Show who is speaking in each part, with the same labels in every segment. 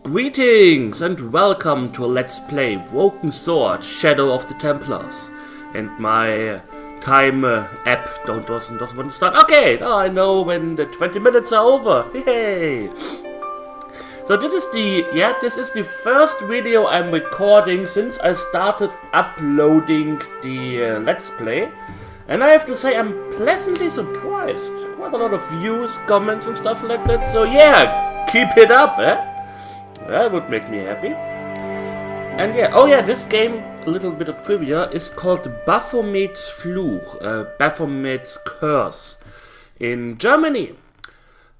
Speaker 1: Greetings and welcome to Let's Play Broken Sword, Shadow of the Templars. And my time app doesn't want to start. Okay, now I know when the 20 minutes are over. Yay! So this is the first video I'm recording since I started uploading the Let's Play. And I have to say I'm pleasantly surprised. Quite a lot of views, comments and stuff like that. So yeah, keep it up, eh? That would make me happy. And yeah, this game, a little bit of trivia, is called Baphomets Fluch, Baphomet's Curse. In Germany,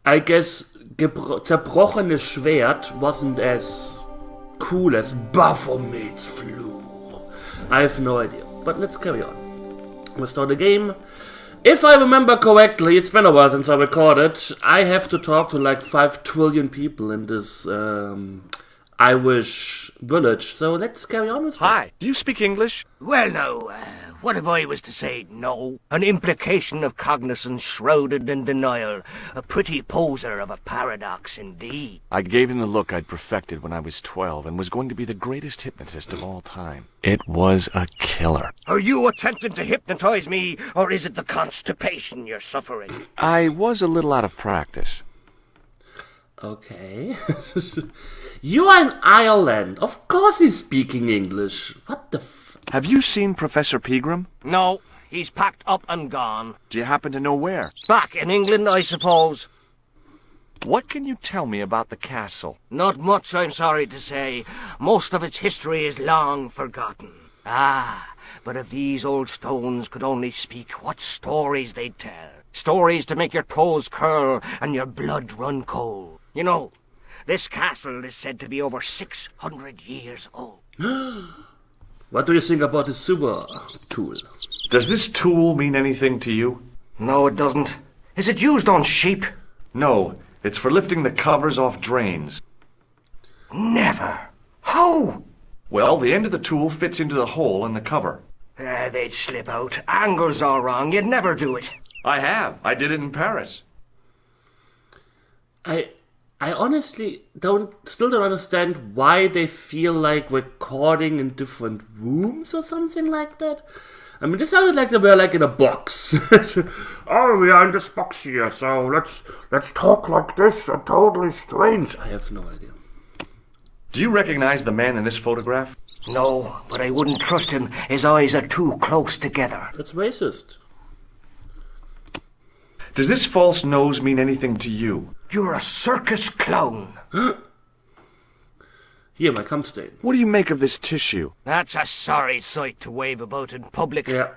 Speaker 1: I guess Zerbrochenes Schwert wasn't as cool as Baphomet's Fluch. I have no idea, but let's carry on. We'll start the game. If I remember correctly, it's been a while since I recorded, I have to talk to like 5 trillion people in this Irish village, so let's carry on with that.
Speaker 2: Hi, do you speak English?
Speaker 3: Well, no, what if I was to say no? An implication of cognizance shrouded in denial. A pretty poser of a paradox indeed.
Speaker 2: I gave him the look I'd perfected when I was 12 and was going to be the greatest hypnotist of all time. It was a killer.
Speaker 3: Are you attempting to hypnotize me, or is it the constipation you're suffering?
Speaker 2: I was a little out of practice.
Speaker 1: Okay. You are in Ireland. Of course he's speaking English. What the
Speaker 2: Have you seen Professor Pegram?
Speaker 3: No, he's packed up and gone.
Speaker 2: Do you happen to know where?
Speaker 3: Back in England, I suppose.
Speaker 2: What can you tell me about the castle?
Speaker 3: Not much, I'm sorry to say. Most of its history is long forgotten. But if these old stones could only speak, what stories they'd tell. Stories to make your toes curl and your blood run cold. You know, this castle is said to be over 600 years old.
Speaker 1: What do you think about the sewer tool?
Speaker 2: Does this tool mean anything to you?
Speaker 3: No, it doesn't. Is it used on sheep?
Speaker 2: No, it's for lifting the covers off drains.
Speaker 3: Never. How?
Speaker 2: Well, the end of the tool fits into the hole in the cover.
Speaker 3: They'd slip out. Angle's all wrong. You'd never do it.
Speaker 2: I have. I did it in Paris.
Speaker 1: I honestly still don't understand why they feel like recording in different rooms or something like that. I mean, this sounded like they were like in a box. Oh, we are in this box here, so let's talk like this. Totally strange. I have no idea.
Speaker 2: Do you recognize the man in this photograph?
Speaker 3: No, but I wouldn't trust him. His eyes are too close together.
Speaker 1: That's racist.
Speaker 2: Does this false nose mean anything to you?
Speaker 3: You're a circus clown.
Speaker 1: Here, my cum stain.
Speaker 2: What do you make of this tissue?
Speaker 3: That's a sorry sight to wave about in public.
Speaker 1: Yeah.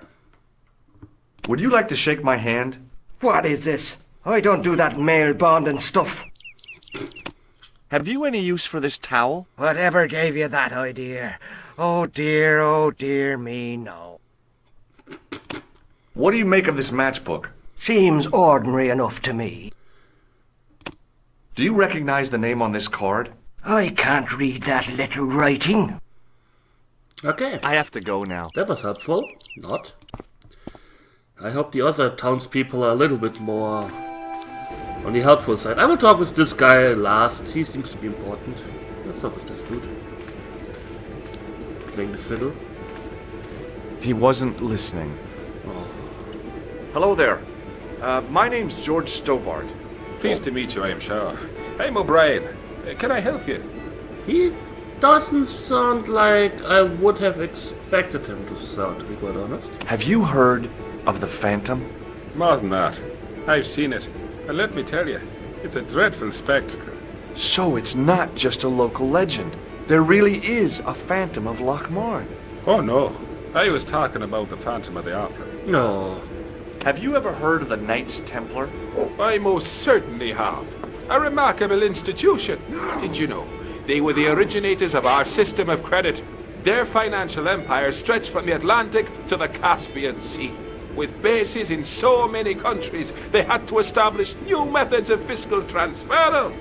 Speaker 2: Would you like to shake my hand?
Speaker 3: What is this? I don't do that male bonding stuff.
Speaker 2: Have you any use for this towel?
Speaker 3: Whatever gave you that idea? Oh dear me, no.
Speaker 2: What do you make of this matchbook?
Speaker 3: Seems ordinary enough to me.
Speaker 2: Do you recognize the name on this card?
Speaker 3: I can't read that little writing.
Speaker 1: Okay.
Speaker 2: I have to go now.
Speaker 1: That was helpful. Not. I hope the other townspeople are a little bit more on the helpful side. I will talk with this guy last. He seems to be important. Let's talk with this dude. Playing the fiddle.
Speaker 2: He wasn't listening.
Speaker 1: Oh.
Speaker 2: Hello there. My name's George Stobart.
Speaker 4: Pleased to meet you, I am sure. I'm O'Brien. Can I help you?
Speaker 1: He doesn't sound like I would have expected him to sound, to be quite honest.
Speaker 2: Have you heard of the Phantom?
Speaker 4: More than that. I've seen it. And let me tell you, it's a dreadful spectacle.
Speaker 2: So it's not just a local legend. There really is a Phantom of Lochmarn.
Speaker 4: Oh no, I was talking about the Phantom of the Opera.
Speaker 1: No.
Speaker 2: Have you ever heard of the Knights Templar?
Speaker 4: I most certainly have. A remarkable institution. Did you know? They were the originators of our system of credit. Their financial empire stretched from the Atlantic to the Caspian Sea. With bases in so many countries, they had to establish new methods of fiscal transfer.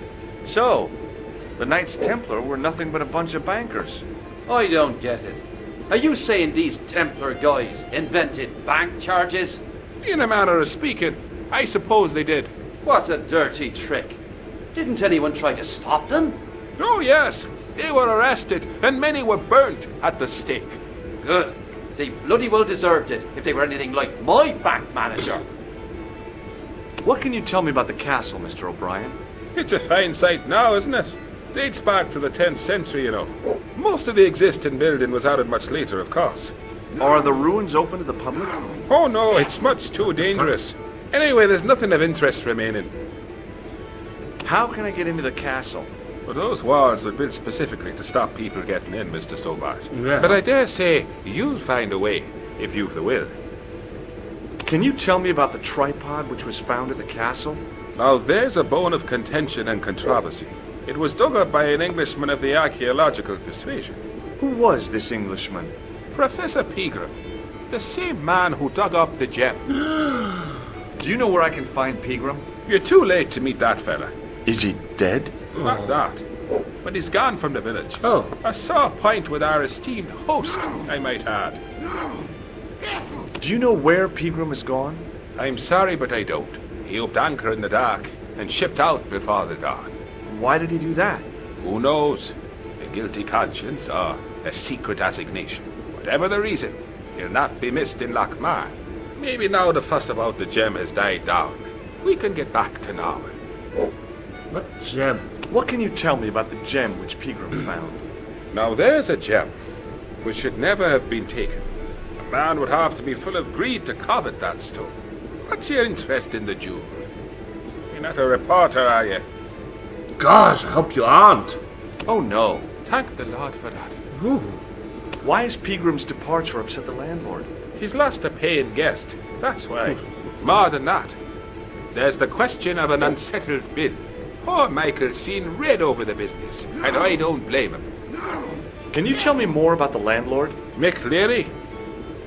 Speaker 2: So, the Knights Templar were nothing but a bunch of bankers.
Speaker 5: I don't get it. Are you saying these Templar guys invented bank charges?
Speaker 4: In a manner of speaking, I suppose they did.
Speaker 5: What a dirty trick. Didn't anyone try to stop them?
Speaker 4: Oh, yes. They were arrested, and many were burnt at the stake.
Speaker 5: Good. They bloody well deserved it if they were anything like my bank manager.
Speaker 2: What can you tell me about the castle, Mr. O'Brien?
Speaker 4: It's a fine sight now, isn't it? Dates back to the 10th century, you know. Most of the existing building was added much later, of course.
Speaker 2: Are the ruins open to the public?
Speaker 4: Oh, no, it's much too dangerous. Anyway, there's nothing of interest remaining.
Speaker 2: How can I get into the castle?
Speaker 4: Well, those walls were built specifically to stop people getting in, Mr. Stobart.
Speaker 1: Yeah.
Speaker 4: But I dare say you'll find a way, if you've the will.
Speaker 2: Can you tell me about the tripod which was found at the castle?
Speaker 4: Now, there's a bone of contention and controversy. It was dug up by an Englishman of the archaeological persuasion.
Speaker 2: Who was this Englishman?
Speaker 4: Professor Pegram, the same man who dug up the gem.
Speaker 2: Do you know where I can find Pegram?
Speaker 4: You're too late to meet that fella.
Speaker 2: Is he dead?
Speaker 4: Not that. But he's gone from the village.
Speaker 1: Oh.
Speaker 4: A sore point with our esteemed host, I might add.
Speaker 2: Do you know where Pegram has gone?
Speaker 4: I'm sorry, but I don't. He upped anchor in the dark and shipped out before the dawn.
Speaker 2: Why did he do that?
Speaker 4: Who knows? A guilty conscience or a secret assignation. Whatever the reason, he'll not be missed in Lochmar. Maybe now the fuss about the gem has died down, we can get back to normal.
Speaker 1: What gem?
Speaker 2: What can you tell me about the gem which Pegram found?
Speaker 4: Now there's a gem which should never have been taken. A man would have to be full of greed to covet that stone. What's your interest in the jewel? You're not a reporter, are you?
Speaker 1: Gosh, I hope you aren't.
Speaker 2: Oh no.
Speaker 4: Thank the Lord for that.
Speaker 1: Ooh.
Speaker 2: Why has Pegram's departure upset the landlord?
Speaker 4: He's lost a paying guest, that's why. More than that, there's the question of an unsettled bill. Poor Michael's seen red over the business, and I don't blame him.
Speaker 2: Can you tell me more about the landlord?
Speaker 4: Mick Leary?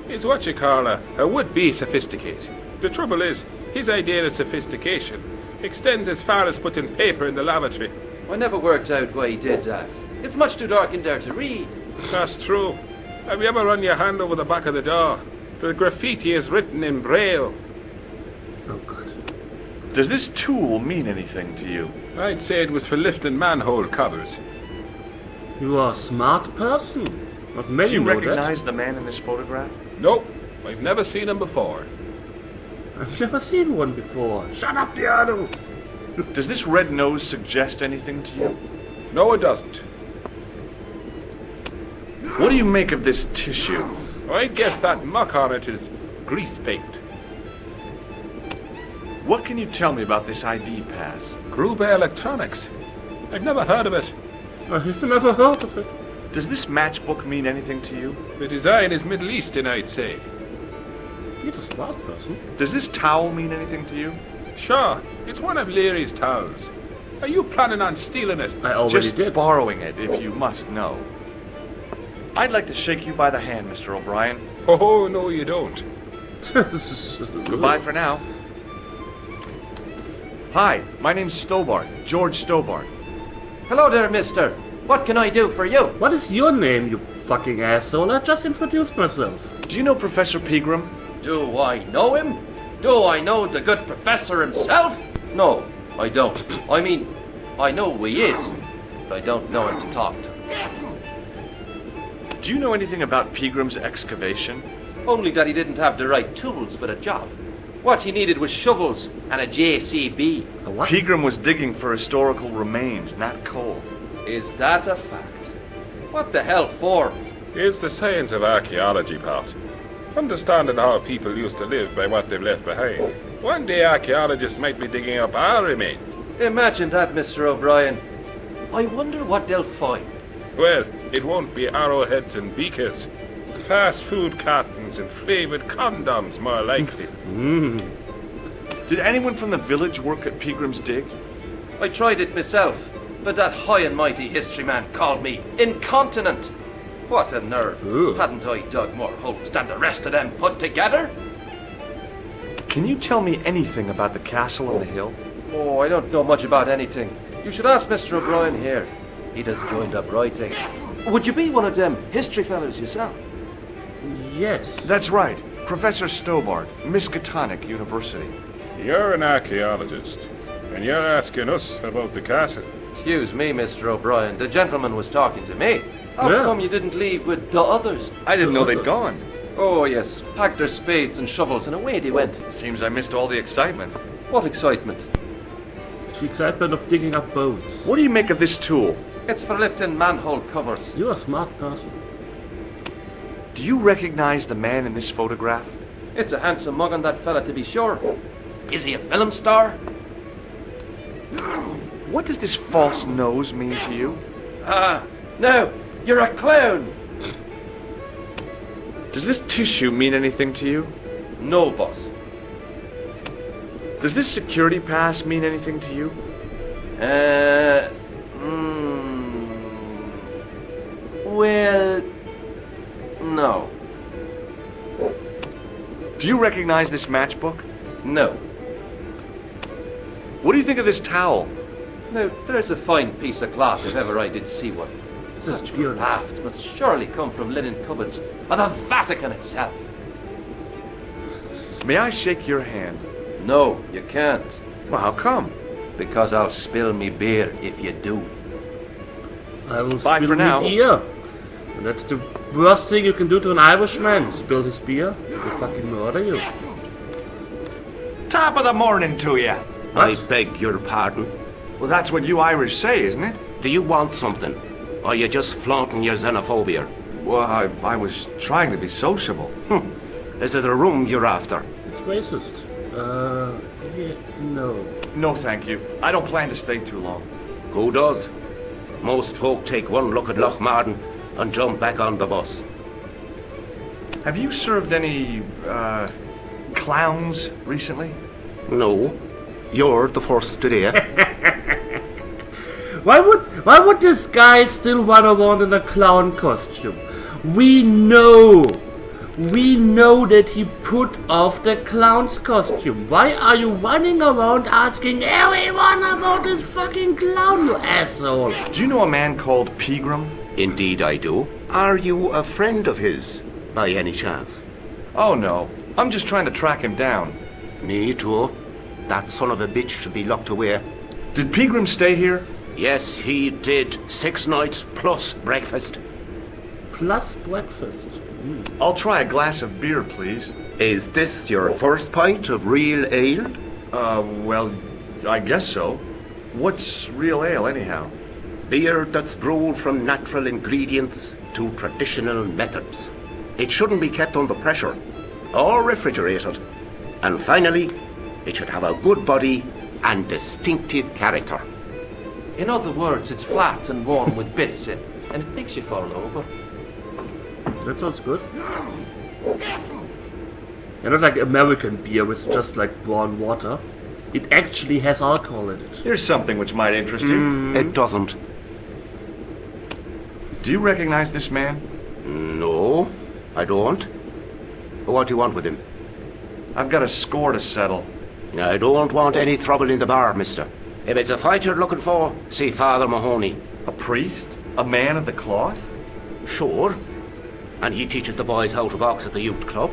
Speaker 4: He's what you call a would-be sophisticate. The trouble is, his idea of sophistication extends as far as putting paper in the lavatory.
Speaker 5: I never worked out why he did that. It's much too dark in there to read.
Speaker 4: That's true. Have you ever run your hand over the back of the door? The graffiti is written in Braille.
Speaker 1: Oh, God.
Speaker 2: Does this tool mean anything to you?
Speaker 4: I'd say it was for lifting manhole covers.
Speaker 1: You are a smart person. Not many
Speaker 2: Do you
Speaker 1: know
Speaker 2: recognize the man in this photograph?
Speaker 4: Nope, I've never seen him before.
Speaker 1: that. I've never seen one before. Shut up, Diano!
Speaker 2: Does this red nose suggest anything to you?
Speaker 4: No, it doesn't.
Speaker 2: What do you make of this tissue?
Speaker 4: I guess that muck on it is grease paint.
Speaker 2: What can you tell me about this ID pass?
Speaker 4: Gruber Electronics. I've never heard of it.
Speaker 1: I've never heard of it.
Speaker 2: Does this matchbook mean anything to you?
Speaker 4: The design is Middle Eastern, I'd say.
Speaker 1: He's a smart person.
Speaker 2: Does this towel mean anything to you?
Speaker 4: Sure, it's one of Leary's towels. Are you planning on stealing it?
Speaker 1: I already
Speaker 2: Just
Speaker 1: did.
Speaker 2: borrowing it, if you must know. I'd like to shake you by the hand, Mr. O'Brien.
Speaker 4: Oh, no, you don't.
Speaker 2: Goodbye for now. Hi, my name's Stobart, George Stobart.
Speaker 5: Hello there, mister. What can I do for you?
Speaker 1: What is your name, you fucking asshole? I just introduced myself.
Speaker 2: Do you know Professor Pegram?
Speaker 5: Do I know him? Do I know the good professor himself? No, I don't. I mean, I know who he is, but I don't know him to talk to.
Speaker 2: Do you know anything about Pegram's excavation?
Speaker 5: Only that he didn't have the right tools for the job. What he needed was shovels and a JCB.
Speaker 1: A what?
Speaker 2: Pegram was digging for historical remains, not coal.
Speaker 5: Is that a fact? What the hell for?
Speaker 4: It's the science of archaeology, Pat. Understanding how people used to live by what they've left behind. One day archaeologists might be digging up our remains.
Speaker 5: Imagine that, Mr. O'Brien. I wonder what they'll find.
Speaker 4: Well, it won't be arrowheads and beakers. Fast food cartons and flavoured condoms, more likely.
Speaker 2: Did anyone from the village work at Pegram's dig?
Speaker 5: I tried it myself, but that high and mighty history man called me incontinent. What a nerve.
Speaker 1: Ooh.
Speaker 5: Hadn't I dug more holes than the rest of them put together?
Speaker 2: Can you tell me anything about the castle on the hill?
Speaker 5: Oh, I don't know much about anything. You should ask Mr. O'Brien here. He does joined up writing. Would you be one of them history fellows yourself?
Speaker 1: Yes.
Speaker 2: That's right, Professor Stobart, Miskatonic University.
Speaker 4: You're an archaeologist, and you're asking us about the castle.
Speaker 5: Excuse me, Mr. O'Brien. The gentleman was talking to me. How
Speaker 1: Yeah.
Speaker 5: come you didn't leave with the others?
Speaker 6: I didn't know they'd
Speaker 1: others.
Speaker 6: gone.
Speaker 5: Oh, yes. Packed their spades and shovels and away they went.
Speaker 6: Seems I missed all the excitement.
Speaker 5: What excitement.
Speaker 1: The excitement of digging up bones.
Speaker 6: What do you make of this tool?
Speaker 5: It's for lifting manhole covers.
Speaker 1: You're a smart person.
Speaker 6: Do you recognize the man in this photograph?
Speaker 5: It's a handsome mug on that fella, to be sure. Is he a film star?
Speaker 6: What does this false nose mean to you?
Speaker 5: Ah, no, you're a clown.
Speaker 6: Does this tissue mean anything to you?
Speaker 5: No, boss.
Speaker 6: Does this security pass mean anything to you?
Speaker 5: Well, no.
Speaker 6: Do you recognize this matchbook?
Speaker 5: No.
Speaker 6: What do you think of this towel?
Speaker 5: Now, there's a fine piece of cloth if ever I did see one.
Speaker 1: This is
Speaker 5: Such
Speaker 1: pure.
Speaker 5: craft must surely come from linen cupboards of the Vatican itself.
Speaker 6: May I shake your hand?
Speaker 5: No, you can't.
Speaker 6: Well, how come?
Speaker 5: Because I'll spill me beer if you do.
Speaker 1: I will
Speaker 6: Bye
Speaker 1: spill
Speaker 6: for
Speaker 1: me
Speaker 6: now.
Speaker 1: beer. And that's the worst thing you can do to an Irishman. Spill his beer. He'll fucking murder you.
Speaker 7: Top of the morning to you.
Speaker 3: I beg your pardon.
Speaker 7: Well, that's what you Irish say, isn't it?
Speaker 3: Do you want something? Or are you just flaunting your xenophobia?
Speaker 7: Well, I was trying to be sociable.
Speaker 3: Is it a room you're after?
Speaker 1: It's racist. Yeah, no.
Speaker 7: No, thank you. I don't plan to stay too long.
Speaker 3: Who does? Most folk take one look at Lochmarden and jump back on the bus.
Speaker 7: Have you served any, clowns recently?
Speaker 3: No, you're the first today.
Speaker 1: Why would this guy still want in a clown costume? We know that he put off the clown's costume. Why are you running around asking everyone about this fucking clown, you asshole?
Speaker 7: Do you know a man called Pegram?
Speaker 3: Indeed I do. Are you a friend of his, by any chance?
Speaker 7: Oh, no. I'm just trying to track him down.
Speaker 3: Me too. That son of a bitch should be locked away.
Speaker 7: Did Pegram stay here?
Speaker 3: Yes, he did. 6 nights plus breakfast.
Speaker 1: Plus breakfast.
Speaker 7: I'll try a glass of beer, please.
Speaker 3: Is this your first pint of real ale?
Speaker 7: Well, I guess so. What's real ale, anyhow?
Speaker 3: Beer that's brewed from natural ingredients to traditional methods. It shouldn't be kept under pressure or refrigerated. And finally, it should have a good body and distinctive character.
Speaker 5: In other words, it's flat and warm with bits in, and it makes you fall over.
Speaker 1: That sounds good. And not like American beer with just like brown water. It actually has alcohol in it.
Speaker 7: Here's something which might interest you.
Speaker 3: It doesn't.
Speaker 7: Do you recognize this man?
Speaker 3: No, I don't. What do you want with him?
Speaker 7: I've got a score to settle.
Speaker 3: I don't want any trouble in the bar, mister. If it's a fight you're looking for, see Father Mahoney.
Speaker 7: A priest? A man of the cloth?
Speaker 3: Sure. And he teaches the boys how to box at the youth club.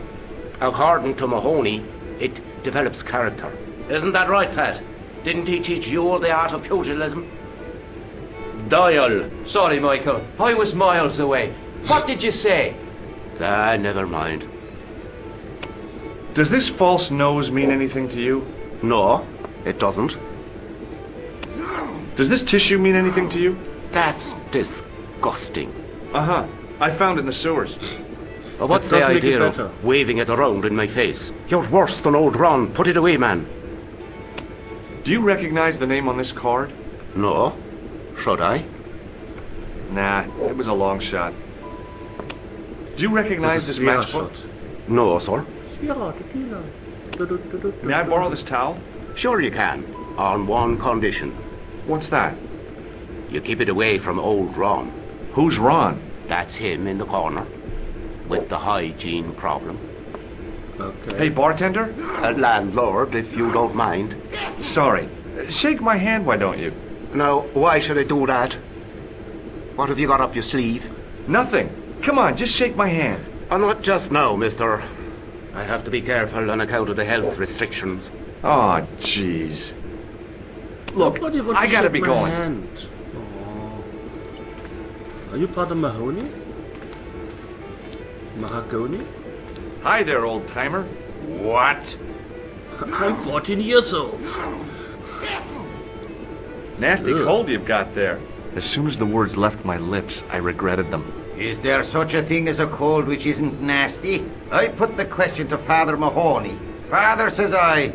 Speaker 3: According to Mahoney, it develops character. Isn't that right, Pat? Didn't he teach you the art of pugilism?
Speaker 5: Dial. Sorry, Michael. I was miles away. What did you say?
Speaker 3: Ah, never mind.
Speaker 7: Does this false nose mean anything to you?
Speaker 3: No, it doesn't.
Speaker 7: Does this tissue mean anything to you?
Speaker 3: That's disgusting.
Speaker 7: Uh-huh. I found it in the sewers.
Speaker 3: What's the
Speaker 1: does make it
Speaker 3: idea
Speaker 1: better.
Speaker 3: of waving it around in my face? You're worse than old Ron. Put it away, man.
Speaker 7: Do you recognize the name on this card?
Speaker 3: No. Should I?
Speaker 7: Nah, it was a long shot. Do you recognize this
Speaker 1: Sierra
Speaker 7: matchbook?
Speaker 1: shot.
Speaker 3: No, sir.
Speaker 1: Sierra, tequila.
Speaker 7: May I borrow this towel?
Speaker 3: Sure you can. On one condition.
Speaker 7: What's that?
Speaker 3: You keep it away from old Ron.
Speaker 7: Who's Ron?
Speaker 3: That's him in the corner. With the hygiene problem.
Speaker 1: Okay.
Speaker 7: Hey, bartender?
Speaker 3: A landlord, if you don't mind.
Speaker 7: Sorry. Shake my hand, why don't you?
Speaker 3: Now, why should I do that? What have you got up your sleeve?
Speaker 7: Nothing. Come on, just shake my hand.
Speaker 3: Not just now, mister. I have to be careful on account of the health restrictions.
Speaker 7: Oh, jeez. Look,
Speaker 1: Nobody wants
Speaker 7: I
Speaker 1: to
Speaker 7: gotta
Speaker 1: shake
Speaker 7: be
Speaker 1: my
Speaker 7: going.
Speaker 1: hand. Are you Father Mahoney? Mahagoni?
Speaker 7: Hi there, old-timer.
Speaker 3: What?
Speaker 1: I'm 14 years old.
Speaker 7: Nasty
Speaker 1: Ugh.
Speaker 7: cold you've got there. As soon as the words left my lips, I regretted them.
Speaker 8: Is there such a thing as a cold which isn't nasty? I put the question to Father Mahoney. Father, says I,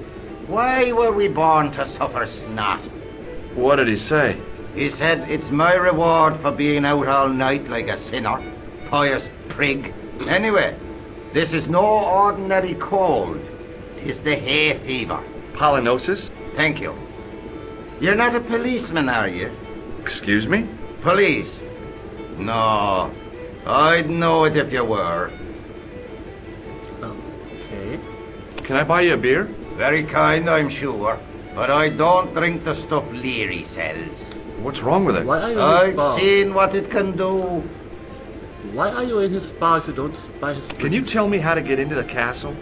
Speaker 8: why were we born to suffer snot?
Speaker 7: What did he say?
Speaker 8: He said, it's my reward for being out all night like a sinner. Pious prig. Anyway, this is no ordinary cold. 'Tis the hay fever.
Speaker 7: Pollinosis?
Speaker 8: Thank you. You're not a policeman, are you?
Speaker 7: Excuse me?
Speaker 8: Police? No. I'd know it if you were.
Speaker 1: Okay.
Speaker 7: Can I buy you a beer?
Speaker 8: Very kind, I'm sure. But I don't drink the stuff Leary sells.
Speaker 7: What's wrong with it?
Speaker 1: Why are you in his
Speaker 8: I've
Speaker 1: bar?
Speaker 8: seen what it can do.
Speaker 1: Why are you in his bar if you don't buy his
Speaker 7: Can you
Speaker 1: drinks?
Speaker 7: tell me how to get into the castle?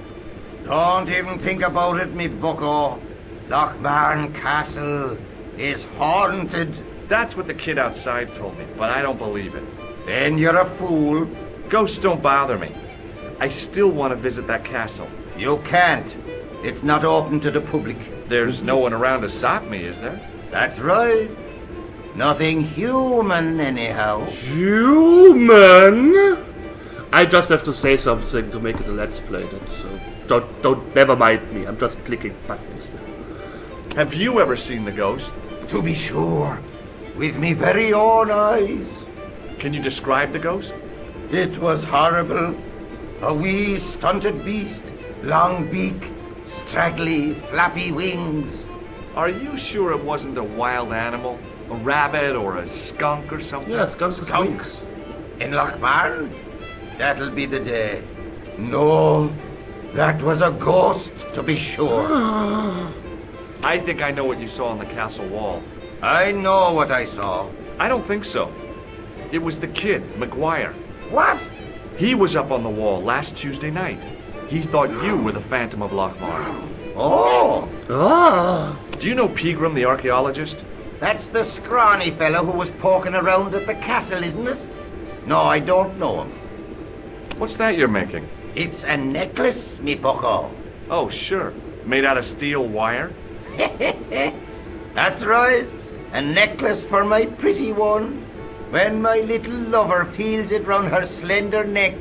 Speaker 8: Don't even think about it, me bucko. Lochmarn Castle is haunted.
Speaker 7: That's what the kid outside told me, but I don't believe it.
Speaker 8: Then you're a fool.
Speaker 7: Ghosts don't bother me. I still want to visit that castle.
Speaker 8: You can't. It's not open to the public.
Speaker 7: There's no one around to stop me, is there?
Speaker 8: That's right. Nothing human, anyhow.
Speaker 1: Human? I just have to say something to make it a let's play. That's don't never mind me. I'm just clicking buttons here.
Speaker 7: Have you ever seen the ghost?
Speaker 8: To be sure. With me very own eyes.
Speaker 7: Can you describe the ghost?
Speaker 8: It was horrible. A wee stunted beast, long beak, straggly, flappy wings.
Speaker 7: Are you sure it wasn't a wild animal? A rabbit or a skunk or something?
Speaker 1: Yeah, skunk with wings.
Speaker 8: In Lochmarn? That'll be the day. No, that was a ghost, to be sure.
Speaker 7: I think I know what you saw on the castle wall.
Speaker 8: I know what I saw.
Speaker 7: I don't think so. It was the kid, McGuire.
Speaker 8: What?
Speaker 7: He was up on the wall last Tuesday night. He thought you were the Phantom of Lochmarn.
Speaker 8: Oh,
Speaker 1: Ah.
Speaker 7: Do you know Pegram, the archaeologist?
Speaker 8: that's the scrawny fellow who was poking around at the castle, isn't it? No, I don't know him.
Speaker 7: What's that you're making?
Speaker 8: It's a necklace, me bucko.
Speaker 7: Oh, sure. Made out of steel wire?
Speaker 8: That's right. A necklace for my pretty one. When my little lover feels it round her slender neck,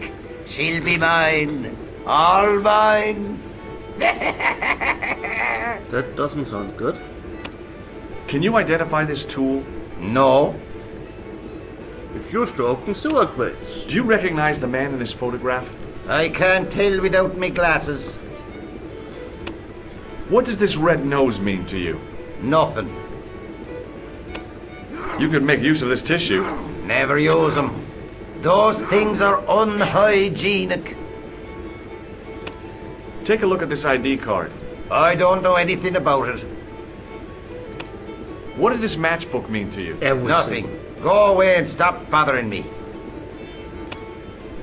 Speaker 8: she'll be mine. All mine.
Speaker 1: That doesn't sound good.
Speaker 7: Can you identify this tool?
Speaker 8: No.
Speaker 1: It's used to open sewer grates.
Speaker 7: Do you recognize the man in this photograph?
Speaker 8: I can't tell without me glasses.
Speaker 7: What does this red nose mean to you?
Speaker 8: Nothing.
Speaker 7: You could make use of this tissue.
Speaker 8: Never use them. Those things are unhygienic.
Speaker 7: Take a look at this ID card.
Speaker 8: I don't know anything about it.
Speaker 7: What does this matchbook mean to you?
Speaker 1: Everything.
Speaker 8: Nothing. Go away and stop bothering me.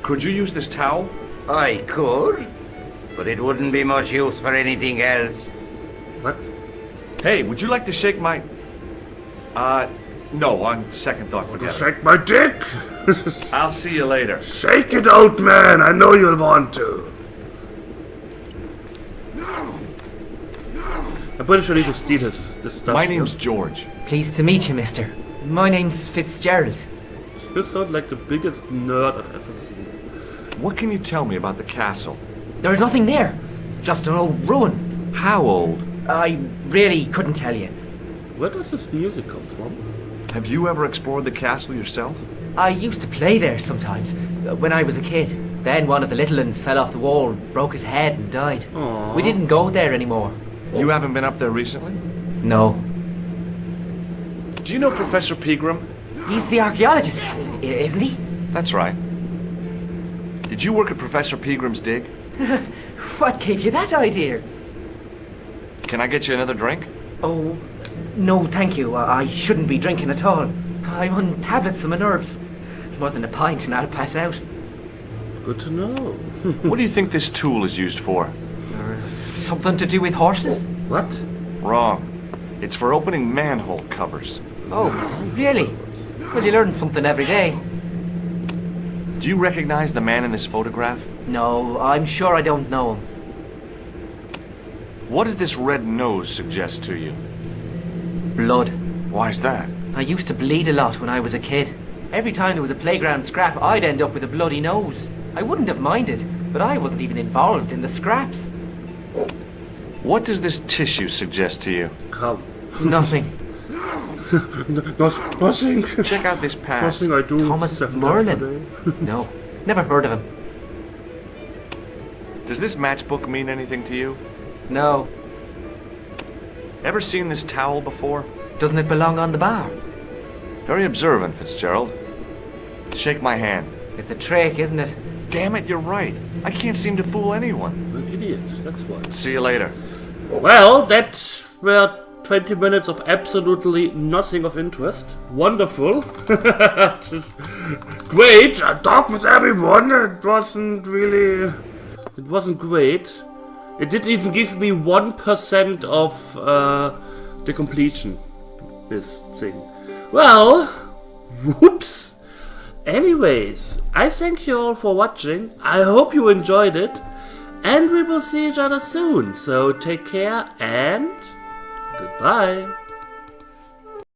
Speaker 7: Could you use this towel?
Speaker 8: I could, but it wouldn't be much use for anything else.
Speaker 1: What?
Speaker 7: Hey, would you like to shake my... no, on second thought, forget it.
Speaker 1: Shake my dick?
Speaker 7: I'll see you later.
Speaker 1: Shake it, old man. I know you'll want to. I'm pretty sure I need to steal this stuff.
Speaker 7: My
Speaker 1: here.
Speaker 7: name's George.
Speaker 9: Pleased to meet you, mister. My name's Fitzgerald.
Speaker 1: You sound like the biggest nerd I've ever seen.
Speaker 7: What can you tell me about the castle?
Speaker 9: There's nothing there. Just an old ruin.
Speaker 7: How old?
Speaker 9: I really couldn't tell you.
Speaker 1: Where does this music come from?
Speaker 7: Have you ever explored the castle yourself?
Speaker 9: I used to play there sometimes, when I was a kid. Then one of the little ones fell off the wall, broke his head and died.
Speaker 1: Aww.
Speaker 9: We didn't go there anymore.
Speaker 7: You haven't been up there recently?
Speaker 9: No.
Speaker 7: Do you know Professor Pegram?
Speaker 9: He's the archaeologist, isn't he?
Speaker 7: That's right. Did you work at Professor Pegram's dig?
Speaker 9: What gave you that idea?
Speaker 7: Can I get you another drink?
Speaker 9: Oh, no thank you. I shouldn't be drinking at all. I'm on tablets for my nerves. More than a pint and I'll pass out.
Speaker 1: Good to know.
Speaker 7: What do you think this tool is used for?
Speaker 9: Something to do with horses?
Speaker 1: What?
Speaker 7: Wrong. It's for opening manhole covers.
Speaker 9: Oh, really? Well, you learn something every day.
Speaker 2: Do you recognize the man in this photograph?
Speaker 9: No, I'm sure I don't know him.
Speaker 2: What does this red nose suggest to you?
Speaker 9: Blood.
Speaker 2: Why's that?
Speaker 9: I used to bleed a lot when I was a kid. Every time there was a playground scrap, I'd end up with a bloody nose. I wouldn't have minded, but I wasn't even involved in the scraps.
Speaker 2: What does this tissue suggest to you?
Speaker 1: Come.
Speaker 9: Nothing.
Speaker 1: Nothing.
Speaker 2: Check out this pad.
Speaker 1: Nothing I do.
Speaker 9: Thomas
Speaker 1: 7 times a
Speaker 9: Merlin.
Speaker 1: day.
Speaker 9: No, never heard of him.
Speaker 2: Does this matchbook mean anything to you?
Speaker 9: No.
Speaker 2: Ever seen this towel before?
Speaker 9: Doesn't it belong on the bar?
Speaker 2: Very observant, Fitzgerald. Shake my hand.
Speaker 9: It's a trick, isn't it?
Speaker 2: Damn it, you're right. I can't seem to fool anyone.
Speaker 1: An idiot, that's why.
Speaker 2: See you later.
Speaker 1: Well, that were 20 minutes of absolutely nothing of interest. Wonderful. Great. I talked with everyone. It wasn't great. It didn't even give me 1% of the completion. This thing. Well, whoops. Anyways, I thank you all for watching. I hope you enjoyed it. And we will see each other soon. So take care and goodbye.